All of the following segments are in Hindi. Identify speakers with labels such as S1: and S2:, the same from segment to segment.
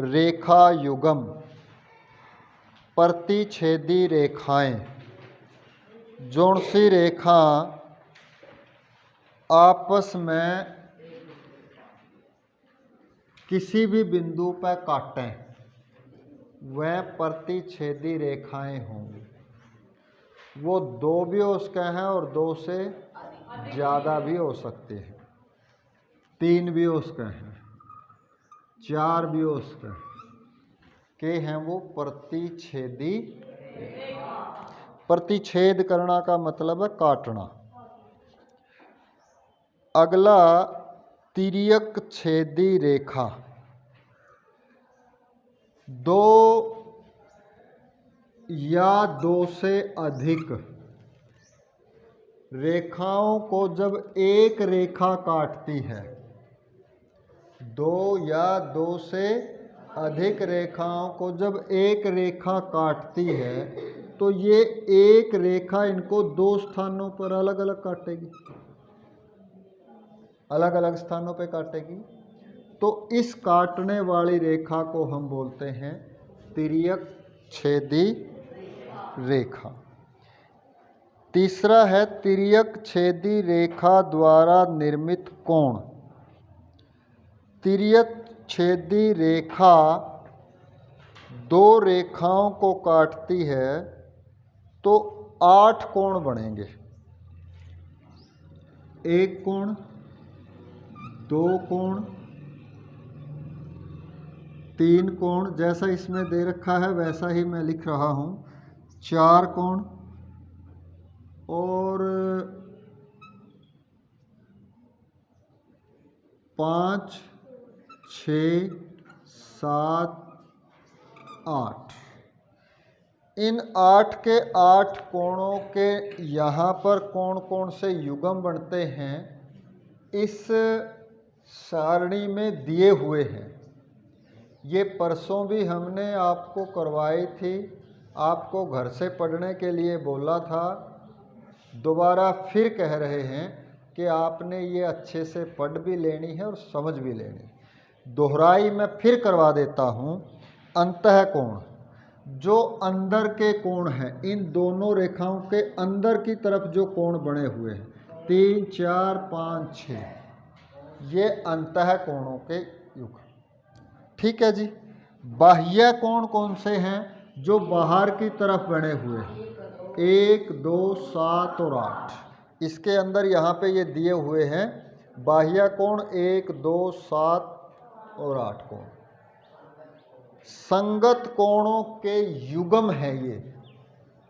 S1: रेखा युगम, प्रतिच्छेदी रेखाएं। जोन सी रेखा आपस में किसी भी बिंदु पर काटें वह प्रतिच्छेदी रेखाएं होंगी। वो दो भी हो सकते हैं और दो से ज़्यादा भी हो सकते हैं, तीन भी हो सकते हैं, चार भी हो सकते हैं, के हैं वो प्रतिच्छेदी। प्रतिच्छेद करना का मतलब है काटना। अगला तिर्यक छेदी रेखा। दो या दो से अधिक रेखाओं को जब एक रेखा काटती है, दो या दो से अधिक रेखाओं को जब एक रेखा काटती है तो ये एक रेखा इनको दो स्थानों पर अलग अलग काटेगी, अलग अलग स्थानों पर काटेगी। तो इस काटने वाली रेखा को हम बोलते हैं तिर्यक छेदी रेखा। तीसरा है तिर्यक छेदी रेखा द्वारा निर्मित कोण। तिर्यक छेदी रेखा दो रेखाओं को काटती है तो 8 कोण बनेंगे। एक कोण, दो कोण, तीन कोण, जैसा इसमें दे रखा है वैसा ही मैं लिख रहा हूँ, चार कोण और 5, 6, 7, 8। इन 8 के 8 कोणों के यहाँ पर कौन कौन से युग्म बनते हैं इस सारणी में दिए हुए हैं। ये परसों भी हमने आपको करवाई थी, आपको घर से पढ़ने के लिए बोला था, दोबारा फिर कह रहे हैं कि आपने ये अच्छे से पढ़ भी लेनी है और समझ भी लेनी है। दोहराई मैं फिर करवा देता हूँ। अंतःकोण, जो अंदर के कोण हैं, इन दोनों रेखाओं के अंदर की तरफ जो कोण बने हुए हैं, 3, 4, 5, 6, ये अंतःकोणों के युग। ठीक है जी। बाह्य कोण कौन से हैं? जो बाहर की तरफ बने हुए हैं, 1, 2, 7 और 8। इसके अंदर यहाँ पे ये दिए हुए हैं बाह्य कोण 1, 2, 7 और 8 कोण। संगत कोणों के युग्म है ये।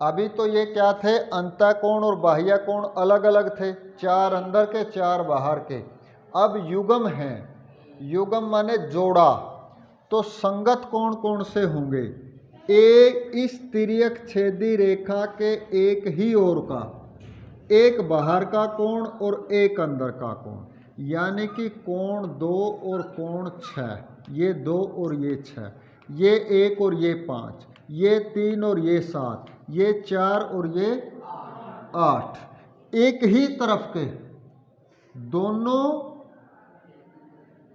S1: अभी तो ये क्या थे? अंतःकोण और बाह्य कोण अलग अलग थे, 4 अंदर के 4 बाहर के। अब युग्म हैं। युग्म माने जोड़ा। तो संगत कोण कौन से होंगे? एक इस तिर्यक छेदी रेखा के एक ही ओर का, एक बाहर का कोण और एक अंदर का कोण, यानी कि कोण 2 और कोण 6, ये 2 और ये 6, ये 1 और ये 5, ये 3 और ये 7, ये 4 और ये 8। एक ही तरफ के दोनों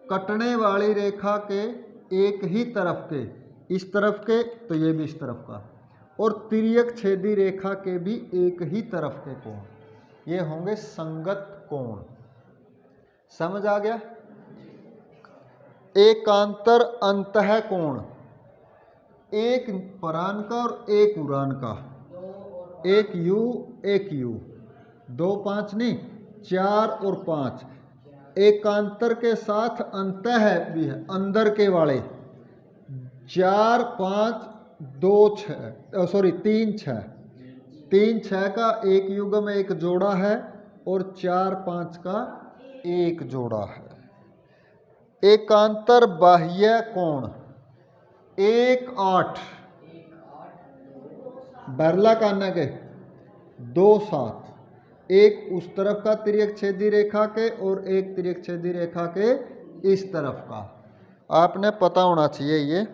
S1: कटने वाली रेखा के एक ही तरफ के, इस तरफ के तो ये भी इस तरफ का, और तिर्यक छेदी रेखा के भी एक ही तरफ के कोण, ये होंगे संगत कोण। समझ आ गया? एकांतर अंतःकोण, एक परान का और एक उरान का, एक यू एक यू, 2, 5 नहीं, 4 और 5। एकांतर के साथ अंतः भी है, अंदर के वाले, 4, 5, 2, 6, 3, 6, 3, 6 का एक युग्म एक जोड़ा है और 4, 5 का एक जोड़ा है। एकांतर बाह्य कोण 1, 8, बरला कान्ना के 2, 7, एक उस तरफ का तिर्यक छेदी रेखा के और एक तिर्यक छेदी रेखा के इस तरफ का। आपने पता होना चाहिए ये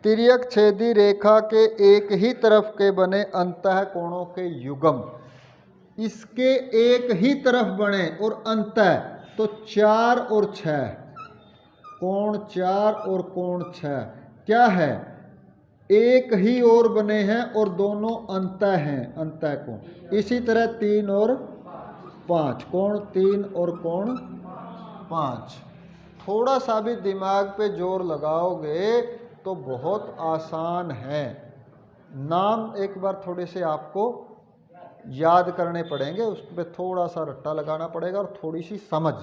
S1: तिर्यक छेदी रेखा के एक ही तरफ के बने अंतःकोणों के युग्म, इसके एक ही तरफ बने और अंतः, तो 4 और 6, कोण 4 और कोण 6, क्या है, एक ही ओर बने हैं और दोनों अंतः हैं, अंतः कोण। इसी तरह 3 और 5, कोण 3 और कोण 5। थोड़ा सा भी दिमाग पे जोर लगाओगे तो बहुत आसान है। नाम एक बार थोड़े से आपको याद करने पड़ेंगे, उस पर थोड़ा सा रट्टा लगाना पड़ेगा और थोड़ी सी समझ।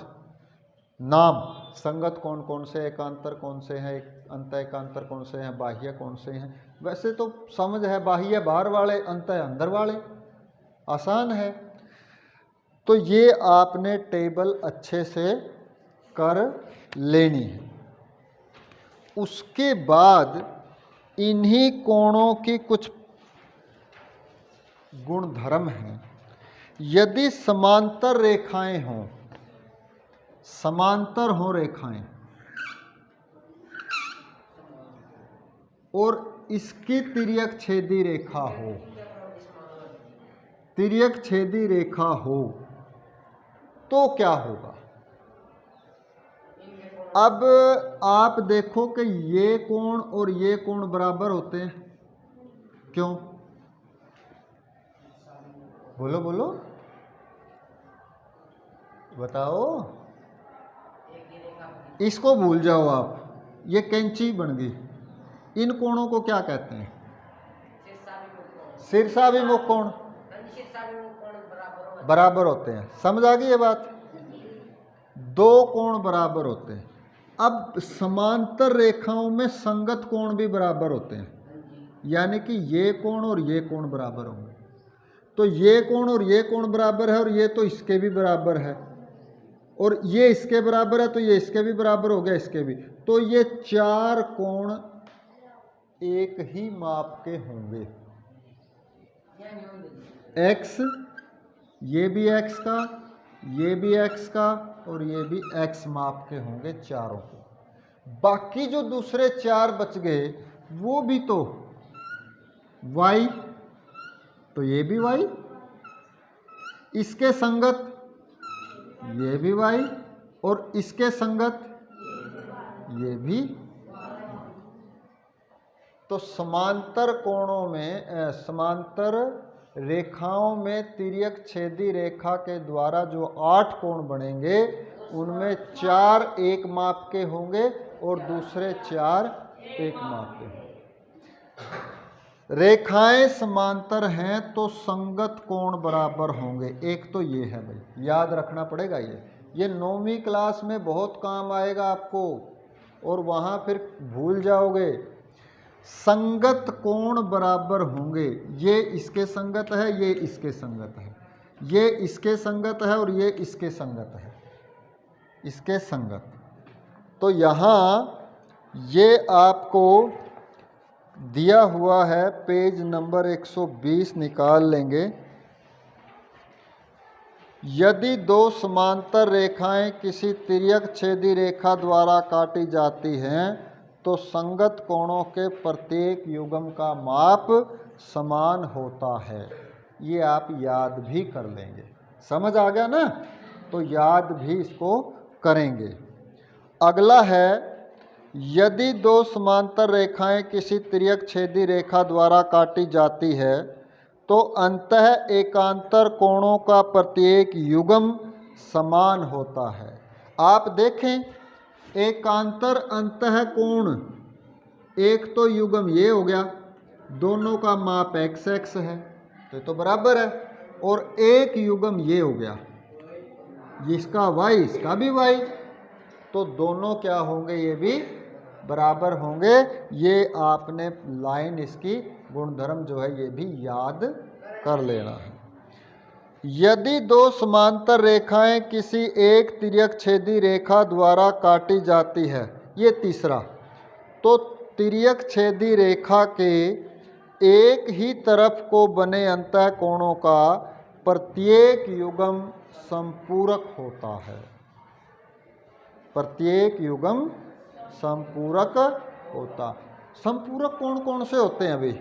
S1: नाम संगत कौन कौन से, एकांतर कौन से हैं, अंतः एकांतर कौन से हैं, बाह्य कौन से हैं। वैसे तो समझ है, बाह्य बाहर वाले, अंतः अंदर वाले, आसान है। तो ये आपने टेबल अच्छे से कर लेनी है। उसके बाद इन्हीं कोणों की कुछ गुणधर्म हैं। यदि समांतर रेखाएं हों, समांतर हो रेखाएं और इसकी तिर्यक छेदी रेखा हो, तिर्यक छेदी रेखा हो, तो क्या होगा। अब आप देखो कि ये कोण और ये कोण बराबर होते हैं, क्यों? बोलो बोलो, बताओ। इसको भूल जाओ आप, ये कैंची बन गई। इन कोणों को क्या कहते हैं? शीर्षाभिमुख कोण बराबर होते हैं। समझ आ गई ये बात? दो कोण बराबर होते हैं। अब समांतर रेखाओं में संगत कोण भी बराबर होते हैं, यानी कि ये कोण और ये कोण बराबर होंगे। तो ये कोण और ये कोण बराबर है और ये तो इसके भी बराबर है, और ये इसके बराबर है तो ये इसके भी बराबर हो गया, इसके भी। तो ये 4 कोण एक ही माप के होंगे। x, ये भी x का, ये भी x का और ये भी x माप के होंगे चारों को। बाकी जो दूसरे 4 बच गए वो भी तो y, तो ये भी y, इसके संगत ये भी y और इसके संगत ये भी। तो समांतर कोणों में, समांतर रेखाओं में तिर्यक छेदी रेखा के द्वारा जो 8 कोण बनेंगे उनमें 4 एक माप के होंगे और दूसरे 4 एक माप के होंगे। रेखाएं समांतर हैं तो संगत कोण बराबर होंगे। एक तो ये है भाई, याद रखना पड़ेगा। ये 9वीं क्लास में बहुत काम आएगा आपको, और वहाँ फिर भूल जाओगे। संगत कोण बराबर होंगे। ये इसके संगत है, ये इसके संगत है, ये इसके संगत है और ये इसके संगत है, इसके संगत। तो यहाँ ये आपको दिया हुआ है, पेज नंबर 120 निकाल लेंगे। यदि 2 समांतर रेखाएं किसी तिर्यक छेदी रेखा द्वारा काटी जाती हैं तो संगत कोणों के प्रत्येक युग्म का माप समान होता है। ये आप याद भी कर लेंगे। समझ आ गया ना? तो याद भी इसको करेंगे। अगला है, यदि 2 समांतर रेखाएं किसी तिर्यक छेदी रेखा द्वारा काटी जाती है तो अंतः एकांतर कोणों का प्रत्येक युग्म समान होता है। आप देखें, एकांतर अंतः कोण, एक तो युग्म ये हो गया, दोनों का माप x x है तो बराबर है, और एक युग्म ये हो गया, जिसका y इसका भी y, तो दोनों क्या होंगे, ये भी बराबर होंगे। ये आपने लाइन, इसकी गुणधर्म जो है ये भी याद कर लेना है। यदि 2 समांतर रेखाएं किसी एक तिर्यक छेदी रेखा द्वारा काटी जाती है, ये तीसरा, तो तिर्यक छेदी रेखा के एक ही तरफ को बने अंतः कोणों का प्रत्येक युग्म संपूरक होता है। प्रत्येक युग्म संपूरक होता। संपूरक कोण कौन से होते हैं अभी?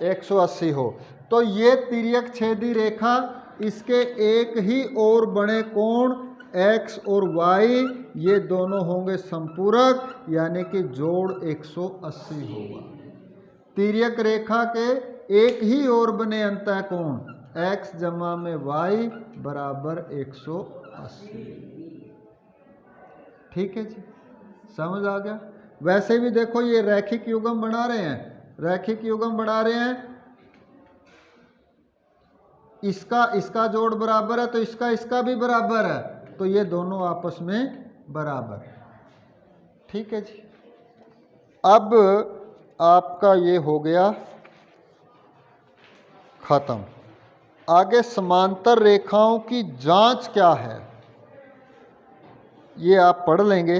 S1: 180 हो तो ये तिर्यक छेदी रेखा, इसके एक ही ओर बने कोण x और y ये दोनों होंगे संपूरक, यानी कि जोड़ 180 होगा। तिर्यक रेखा के एक ही ओर बने अंतःकोण x जमा में y बराबर 180। ठीक है जी, समझ आ गया। वैसे भी देखो ये रैखिक युग्म बना रहे हैं, रैखिक युग्म बना रहे हैं, इसका जोड़ बराबर है तो इसका भी बराबर है, तो ये दोनों आपस में बराबर है। ठीक है जी। अब आपका ये हो गया खत्म। आगे समांतर रेखाओं की जांच क्या है ये आप पढ़ लेंगे।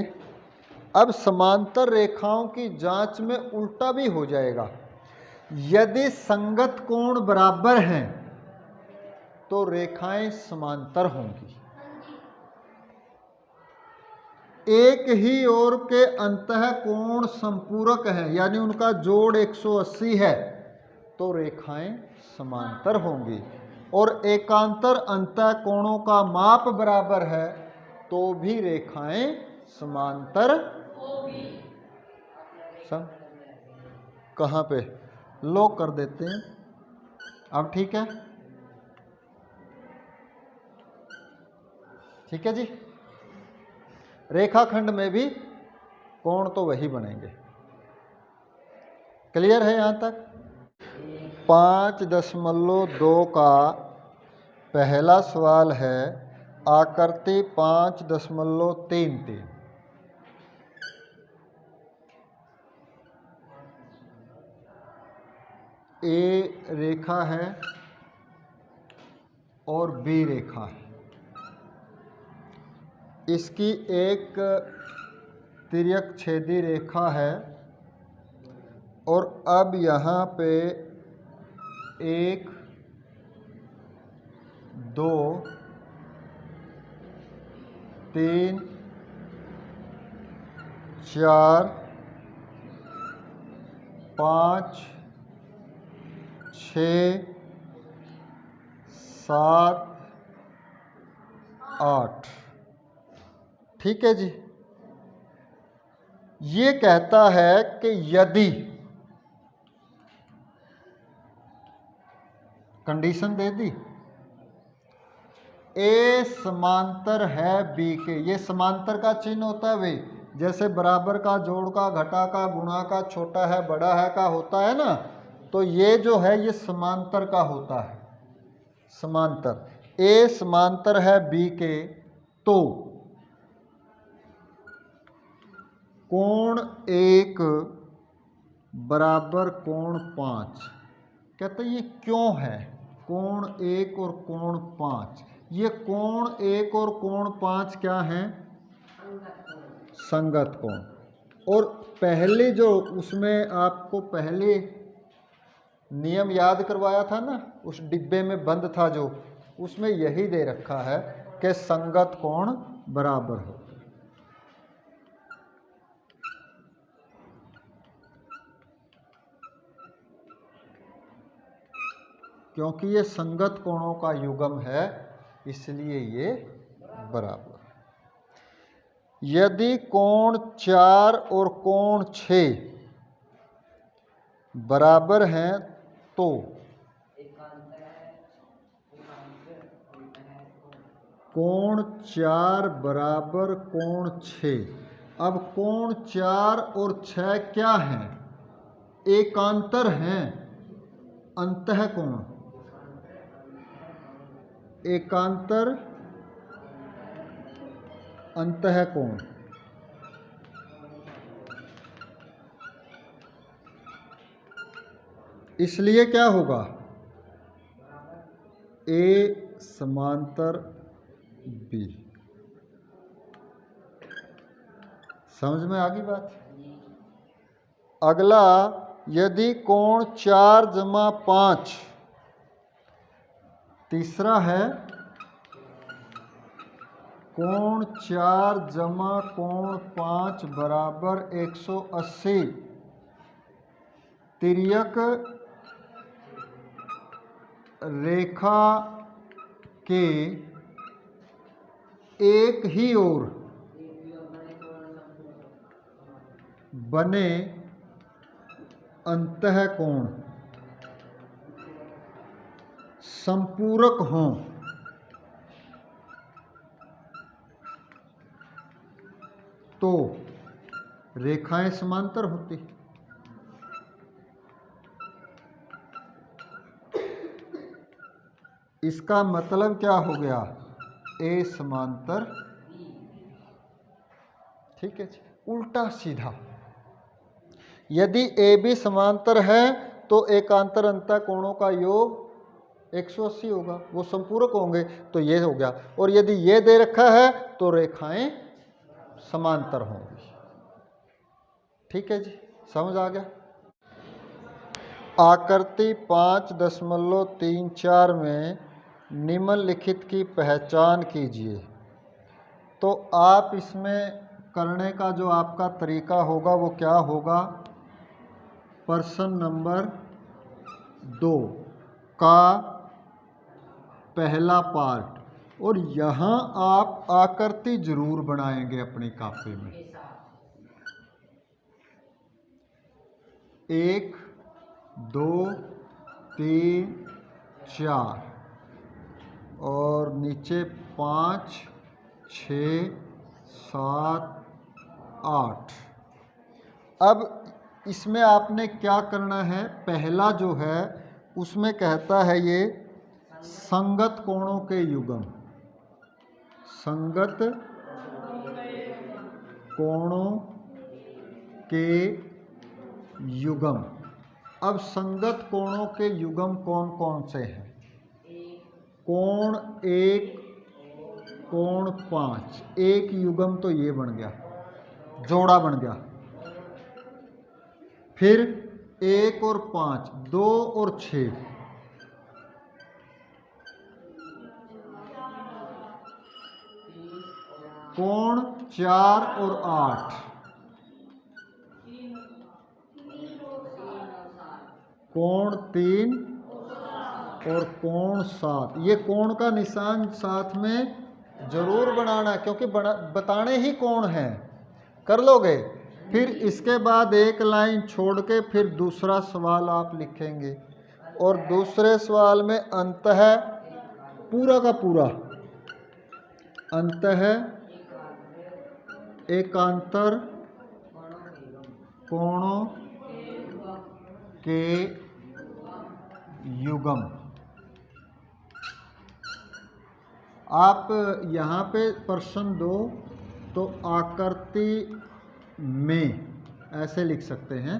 S1: अब समांतर रेखाओं की जांच में उल्टा भी हो जाएगा। यदि संगत कोण बराबर हैं तो रेखाएं समांतर होंगी। एक ही ओर के अंतःकोण संपूरक हैं, यानी उनका जोड़ 180 है, तो रेखाएं समांतर होंगी। और एकांतर अंतःकोणों का माप बराबर है तो भी रेखाएं समांतर होगी। सब कहाँ पे लॉक कर देते हैं। अब ठीक है, ठीक है जी। रेखाखंड में भी कोण तो वही बनेंगे। क्लियर है यहाँ तक। 5.2 का पहला सवाल है आकृति 5.33। ए रेखा है और बी रेखा है। इसकी एक तिर्यक छेदी रेखा है और अब यहाँ पे 1, 2, 3, 4, 5, 6, 7, 8। ठीक है जी। ये कहता है कि यदि कंडीशन दे दी ए समांतर है बी के, ये समांतर का चिन्ह होता है वे, जैसे बराबर का, जोड़ का, घटा का, गुणा का, छोटा है बड़ा है का होता है ना, तो ये जो है ये समांतर का होता है। समांतर ए समांतर है बी के तो कोण 1 बराबर कोण 5। कहते हैं ये क्यों है कोण 1 और कोण 5। ये कोण 1 और कोण 5 क्या हैं? संगत कोण। और पहले जो उसमें आपको पहले नियम याद करवाया था ना, उस डिब्बे में बंद था जो, उसमें यही दे रखा है कि संगत कोण बराबर हो। क्योंकि ये संगत कोणों का युग्म है इसलिए ये बराबर। यदि कोण 4 और कोण 6 बराबर हैं तो कोण 4 बराबर कोण 6। अब कोण 4 और 6 क्या हैं? एकांतर हैं, अंतःकोण। एकांतर अंतःकोण। इसलिए क्या होगा? ए समांतर बी। समझ में आ गई बात? अगला, यदि कोण 4 जमा 5, तीसरा है कोण 4 जमा कोण 5 बराबर 180। तिर्यक रेखा के एक ही ओर बने अंतःकोण संपूरक हों तो रेखाएं समांतर होती। इसका मतलब क्या हो गया? ए समांतर, ठीक है जी। उल्टा सीधा, यदि ए बी समांतर है तो एकांतर अंतःकोणों का योग 180 होगा, वो संपूरक होंगे, तो ये हो गया। और यदि ये दे रखा है तो रेखाएं समांतर होंगी। ठीक है जी, समझ आ गया। आकृति 5.34 में निम्नलिखित की पहचान कीजिए। तो आप इसमें करने का जो आपका तरीका होगा वो क्या होगा? प्रश्न नंबर 2 का पहला पार्ट, और यहाँ आप आकृति जरूर बनाएंगे अपनी कॉपी में। 1 2 3 4 और नीचे 5 6 7 8। अब इसमें आपने क्या करना है? पहला जो है उसमें कहता है ये संगत कोणों के युग्म, संगत कोणों के युग्म। अब संगत कोणों के युग्म कौन कौन से हैं? कोण 1, कोण 5, एक युग्म तो ये बन गया, जोड़ा बन गया। फिर 1 और 5, 2 और 6, कोण 4 और 8, कोण 3 और कोण 7। ये कोण का निशान साथ में जरूर बनाना, क्योंकि बताने ही कोण हैं। कर लोगे? फिर इसके बाद एक लाइन छोड़ के फिर दूसरा सवाल आप लिखेंगे, और दूसरे सवाल में अंतः पूरा का पूरा अंतः एकांतर कोणों के युग्म। आप यहाँ पे प्रश्न 2 तो आकृति में ऐसे लिख सकते हैं,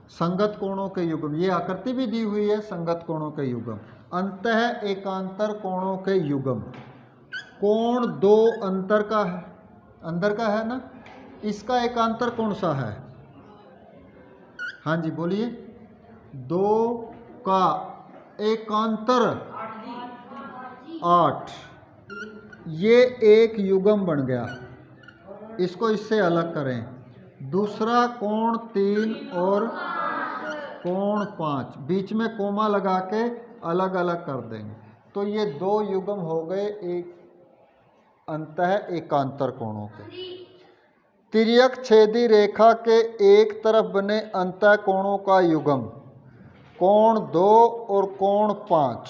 S1: संगत कोणों के युग्म। ये आकृति भी दी हुई है, संगत कोणों के युग्म। अंतः एकांतर कोणों के युग्म। कोण 2 अंतर का है, अंदर का है ना, इसका एकांतर कौन सा है? हाँ जी बोलिए। 2 का एकांतर 8, ये एक युग्म बन गया। इसको इससे अलग करें। दूसरा कोण 3 और कोण 5, बीच में कोमा लगा के अलग अलग कर देंगे, तो ये 2 युग्म हो गए एक अंतः एकांतर कोणों के। तिर्यक छेदी रेखा के एक तरफ बने अंतः कोणों का युग्म। कोण 2 और कोण 5,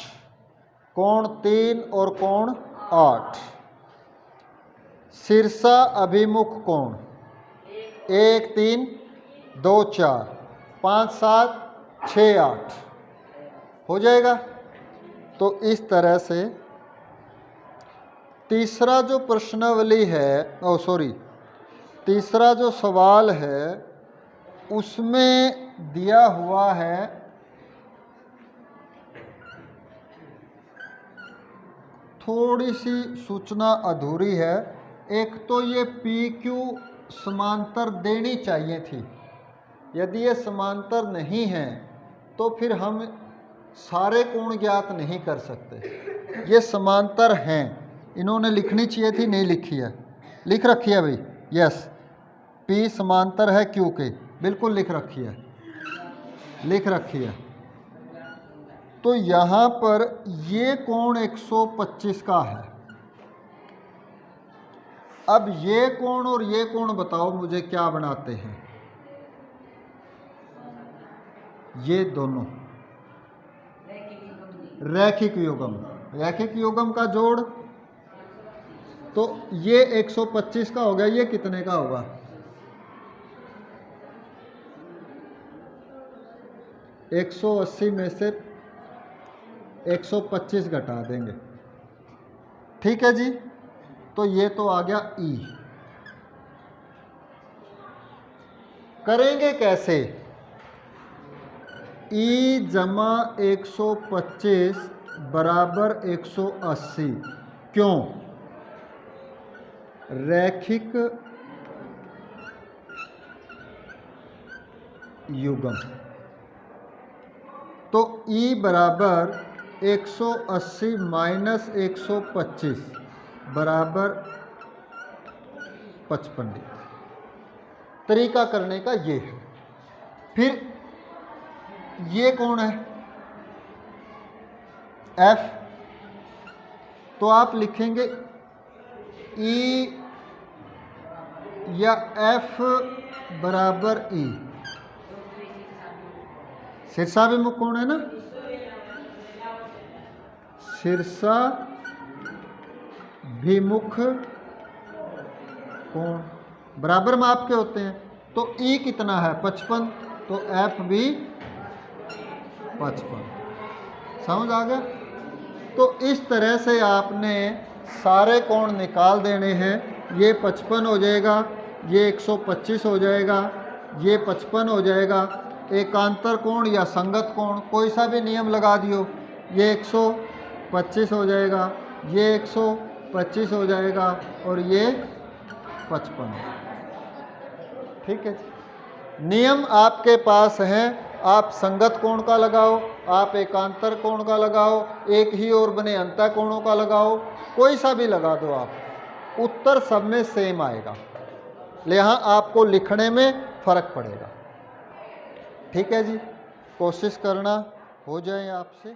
S1: कोण 3 और कोण 8। शीर्षा अभिमुख कोण 1 3 2 4 5 7 6 8 हो जाएगा। तो इस तरह से तीसरा जो प्रश्नावली है, तीसरा जो सवाल है उसमें दिया हुआ है थोड़ी सी सूचना अधूरी है। एक तो ये PQ समांतर देनी चाहिए थी। यदि ये समांतर नहीं है तो फिर हम सारे कोण ज्ञात नहीं कर सकते। ये समांतर हैं, इन्होंने लिखनी चाहिए थी, नहीं लिखी है। लिख रखी है भाई, यस, P समांतर है Q के, बिल्कुल लिख रखी है, लिख रखी है। तो यहाँ पर ये कोण 125 का है, अब ये कोण और ये कोण बताओ मुझे क्या बनाते हैं? ये दोनों रैखिक युग्म। रैखिक युग्म का जोड़, तो ये 125 का हो गया, ये कितने का होगा? 180 में से 125 घटा देंगे, ठीक है जी। तो ये तो आ गया ई। करेंगे कैसे? ई जमा 125 बराबर 180। क्यों? रैखिक युग्म। तो ई बराबर 180 माइनस 125 बराबर 55। तरीका करने का ये है। फिर ये कौन है? F। तो आप लिखेंगे E या F बराबर E। शीर्षाभिमुख कोण है ना, शीर्षाभिमुख कोण बराबर माप के होते हैं। तो E कितना है? 55। तो F भी 55। समझ आ गया? तो इस तरह से आपने सारे कोण निकाल देने हैं। ये 55 हो जाएगा, ये 125 हो जाएगा, ये 55 हो जाएगा। एकांतर कोण या संगत कोण कोई सा भी नियम लगा दियो, ये 125 हो जाएगा, ये 125 हो जाएगा और ये 55। ठीक है, नियम आपके पास है। आप संगत कोण का लगाओ, आप एकांतर कोण का लगाओ, एक ही और बने अंतः कोणों का लगाओ, कोई सा भी लगा दो आप, उत्तर सब में सेम आएगा। यहाँ आपको लिखने में फर्क पड़ेगा। ठीक है जी, कोशिश करना हो जाए आपसे।